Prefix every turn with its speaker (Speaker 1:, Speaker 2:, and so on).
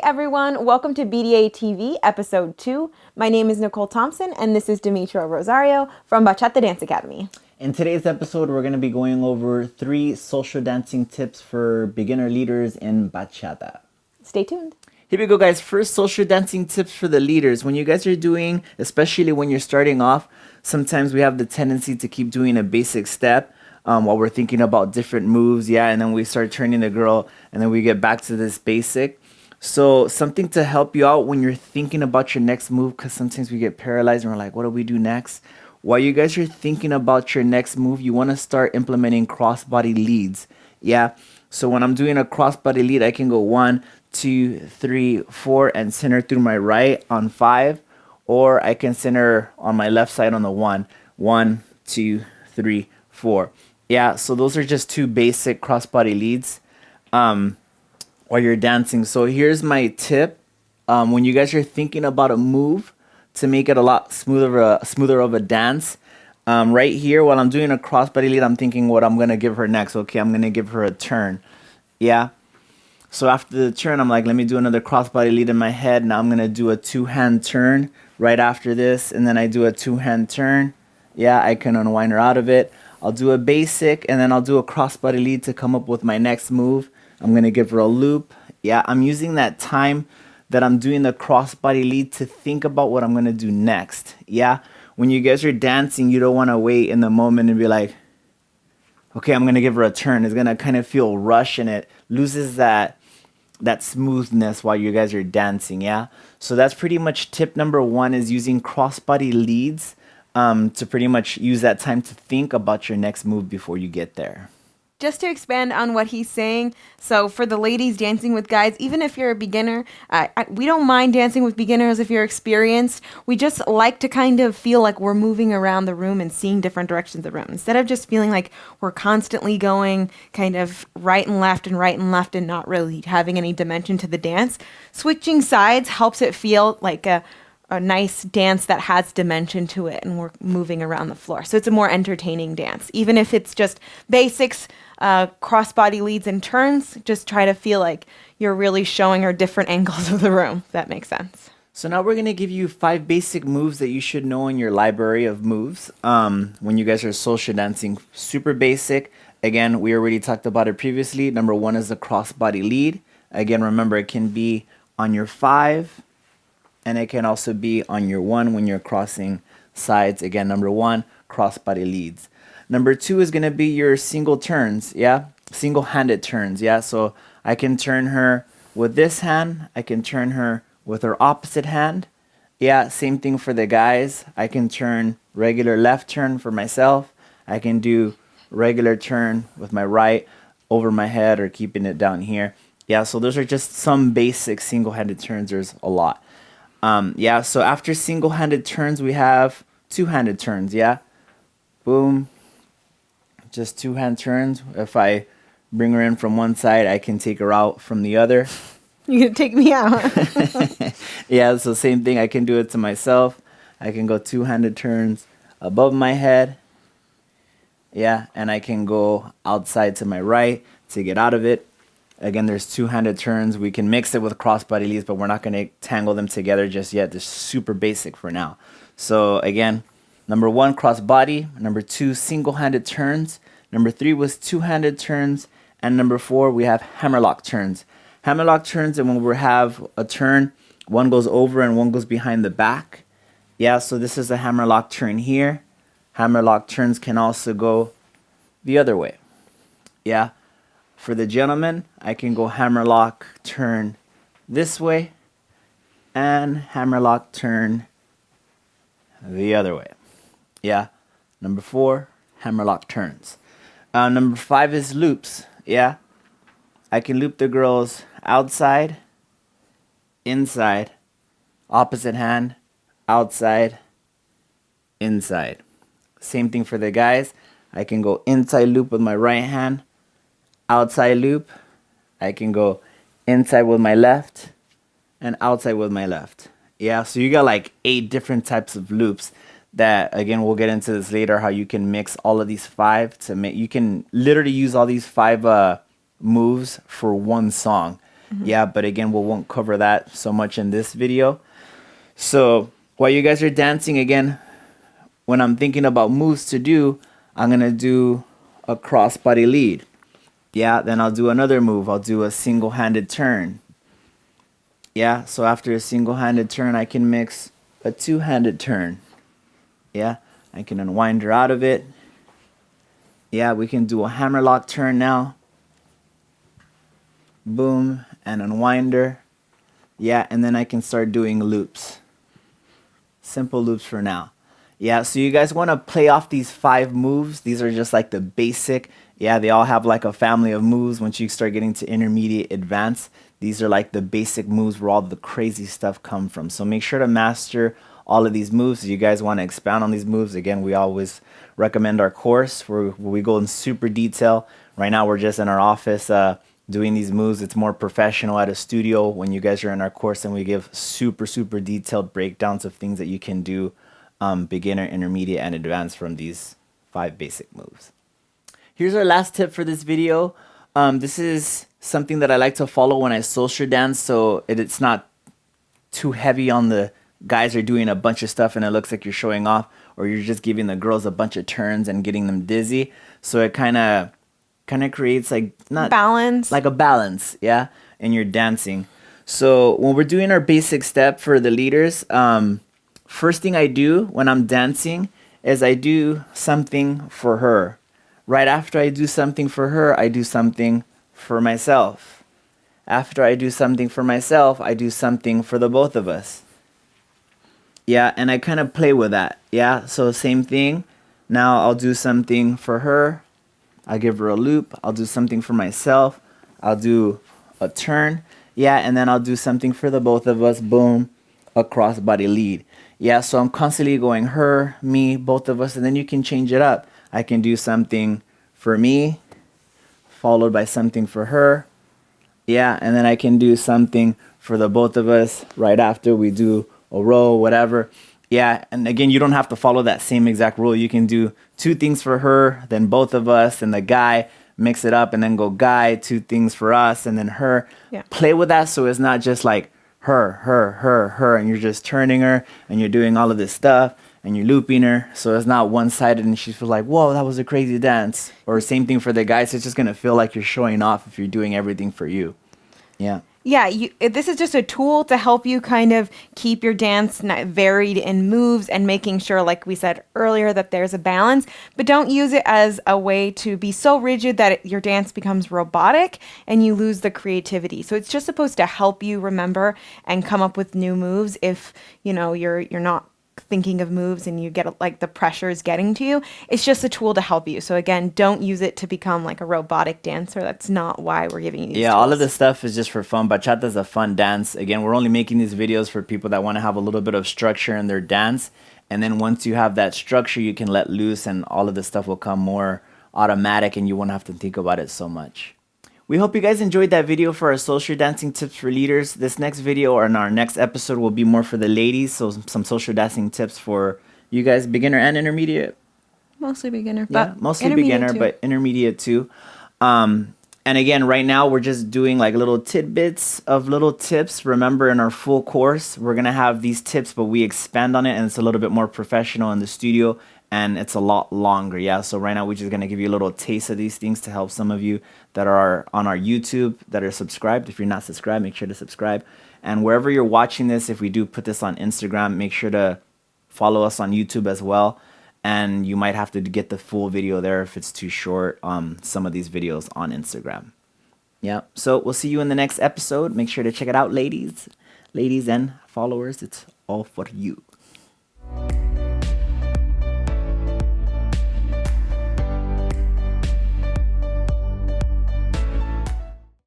Speaker 1: everyone, welcome to BDATV episode 2. My name is Nicole Thompson and this is Demetrio Rosario from Bachata Dance Academy.
Speaker 2: In today's episode, we're going to be going over 3 social dancing tips for beginner leaders in bachata.
Speaker 1: Stay tuned.
Speaker 2: Here we go, guys. First, social dancing tips for the leaders. When you guys are doing, especially when you're starting off, sometimes we have the tendency to keep doing a basic step while we're thinking about different moves, and then we start turning the girl, and then we get back to this basic. So something to help you out when you're thinking about your next move, because sometimes we get paralyzed and we're like, what do we do next? While you guys are thinking about your next move, you want to start implementing crossbody leads. So when I'm doing a crossbody lead, I can go 1, 2, 3, 4 and center through my right on 5, or I can center on my left side on the 1. 1, 2, 3, 4. So those are just 2 basic crossbody leads while you're dancing. So here's my tip. When you guys are thinking about a move to make it a lot smoother of a dance, right here while I'm doing a crossbody lead, I'm thinking what I'm going to give her next. Okay, I'm going to give her a turn. So after the turn, I'm like, let me do another crossbody lead in my head. Now I'm going to do a 2-hand turn right after this, and then I do a 2-hand turn. I can unwind her out of it. I'll do a basic, and then I'll do a crossbody lead to come up with my next move. I'm going to give her a loop. I'm using that time that I'm doing the crossbody lead to think about what I'm going to do next. When you guys are dancing, you don't want to wait in the moment and be like, okay, I'm going to give her a turn. It's going to kind of feel rushed, and it loses that smoothness while you guys are dancing. So that's pretty much tip number 1, is using crossbody leads to pretty much use that time to think about your next move before you get there.
Speaker 1: Just to expand on what he's saying, so for the ladies dancing with guys, even if you're a beginner, we don't mind dancing with beginners if you're experienced. We just like to kind of feel like we're moving around the room and seeing different directions of the room. Instead of just feeling like we're constantly going kind of right and left and not really having any dimension to the dance, switching sides helps it feel like a nice dance that has dimension to it, and we're moving around the floor. So it's a more entertaining dance. Even if it's just basics, crossbody leads and turns, just try to feel like you're really showing her different angles of the room, if that makes sense.
Speaker 2: So now we're going to give you 5 basic moves that you should know in your library of moves when you guys are social dancing. Super basic. Again, we already talked about it previously. Number 1 is the crossbody lead. Again, remember, it can be on your 5, and it can also be on your 1 when you're crossing sides. Again, number 1, crossbody leads. Number 2 is going to be your single turns, single-handed turns, So I can turn her with this hand. I can turn her with her opposite hand. Same thing for the guys. I can turn regular left turn for myself. I can do regular turn with my right over my head or keeping it down here. So those are just some basic single-handed turns. There's a lot. So after single-handed turns, we have 2-handed turns, Boom. Just 2-hand turns. If I bring her in from one side, I can take her out from the other.
Speaker 1: You can take me out.
Speaker 2: So same thing. I can do it to myself. I can go 2-handed turns above my head. And I can go outside to my right to get out of it. Again, there's 2-handed turns. We can mix it with crossbody leads, but we're not going to tangle them together just yet. They're super basic for now. So again, number 1, crossbody. Number 2, single-handed turns. Number 3 was 2-handed turns. And number 4, we have hammerlock turns. Hammerlock turns, and when we have a turn, one goes over and one goes behind the back. So this is a hammerlock turn here. Hammerlock turns can also go the other way. For the gentleman, I can go hammerlock turn this way and hammerlock turn the other way. Number 4, hammerlock turns. Number 5 is loops. I can loop the girls outside, inside, opposite hand, outside, inside. Same thing for the guys. I can go inside loop with my right hand, outside loop. I can go inside with my left and outside with my left. So you got like 8 different types of loops that, again, we'll get into this later, how you can mix all of these 5 to make, you can literally use all these 5 moves for one song. Yeah, but again, we won't cover that so much in this video. So while you guys are dancing, again, when I'm thinking about moves to do, I'm going to do a crossbody lead. Yeah, then I'll do another move. I'll do a single-handed turn. Yeah, so after a single-handed turn, I can mix a two-handed turn. Yeah, I can unwind her out of it. Yeah, we can do a hammerlock turn now. Boom, and unwind her. Yeah, and then I can start doing loops. Simple loops for now. Yeah, so you guys want to play off these 5 moves. These are just like the basic. Yeah, they all have like a family of moves. Once you start getting to intermediate, advanced, these are like the basic moves where all the crazy stuff come from. So make sure to master all of these moves. If you guys want to expound on these moves, again, we always recommend our course where we go in super detail. Right now, we're just in our office doing these moves. It's more professional at a studio. When you guys are in our course, and we give super detailed breakdowns of things that you can do, beginner, intermediate, and advanced from these 5 basic moves. Here's our last tip for this video. This is something that I like to follow when I social dance, so it's not too heavy on the guys are doing a bunch of stuff and it looks like you're showing off, or you're just giving the girls a bunch of turns and getting them dizzy. So it kind of creates like not
Speaker 1: balance,
Speaker 2: like a balance, yeah, in your dancing. So when we're doing our basic step for the leaders, first thing I do when I'm dancing is I do something for her. Right after I do something for her, I do something for myself. After I do something for myself, I do something for the both of us. Yeah, and I kind of play with that. Yeah, so same thing. Now I'll do something for her. I'll give her a loop. I'll do something for myself. I'll do a turn. Yeah, and then I'll do something for the both of us. Boom, a crossbody lead. Yeah, so I'm constantly going her, me, both of us, and then you can change it up. I can do something for me, followed by something for her. Yeah, and then I can do something for the both of us right after we do a row, whatever. Yeah, and again, you don't have to follow that same exact rule. You can do 2 things for her, then both of us, and the guy, mix it up, and then go guy, 2 things for us, and then her.
Speaker 1: Yeah.
Speaker 2: Play with that so it's not just like her, and you're just turning her, and you're doing all of this stuff, and you're looping her, so it's not one-sided, and she feels like, whoa, that was a crazy dance. Or same thing for the guys, it's just going to feel like you're showing off if you're doing everything for you. Yeah.
Speaker 1: Yeah, this is just a tool to help you kind of keep your dance varied in moves and making sure, like we said earlier, that there's a balance. But don't use it as a way to be so rigid that your dance becomes robotic and you lose the creativity. So it's just supposed to help you remember and come up with new moves if, you're not thinking of moves and you get like the pressure is getting to you. It's just a tool to help you. So again, don't use it to become like a robotic dancer. That's not why we're giving you these tools.
Speaker 2: All of this stuff is just for fun. Bachata is a fun dance. Again, we're only making these videos for people that want to have a little bit of structure in their dance. And then once you have that structure, you can let loose and all of this stuff will come more automatic and you won't have to think about it so much. We hope you guys enjoyed that video for our social dancing tips for leaders. This next video or in our next episode will be more for the ladies. So some social dancing tips for you guys, beginner and intermediate.
Speaker 1: Mostly beginner.
Speaker 2: Yeah, mostly beginner, but intermediate too. And again, right now we're just doing like little tidbits of little tips. Remember, in our full course, we're going to have these tips, but we expand on it and it's a little bit more professional in the studio. And it's a lot longer, yeah? So right now we're just going to give you a little taste of these things to help some of you that are on our YouTube that are subscribed. If you're not subscribed, make sure to subscribe. And wherever you're watching this, if we do put this on Instagram, make sure to follow us on YouTube as well. And you might have to get the full video there if it's too short, some of these videos on Instagram. Yeah, so we'll see you in the next episode. Make sure to check it out, ladies. Ladies and followers, it's all for you.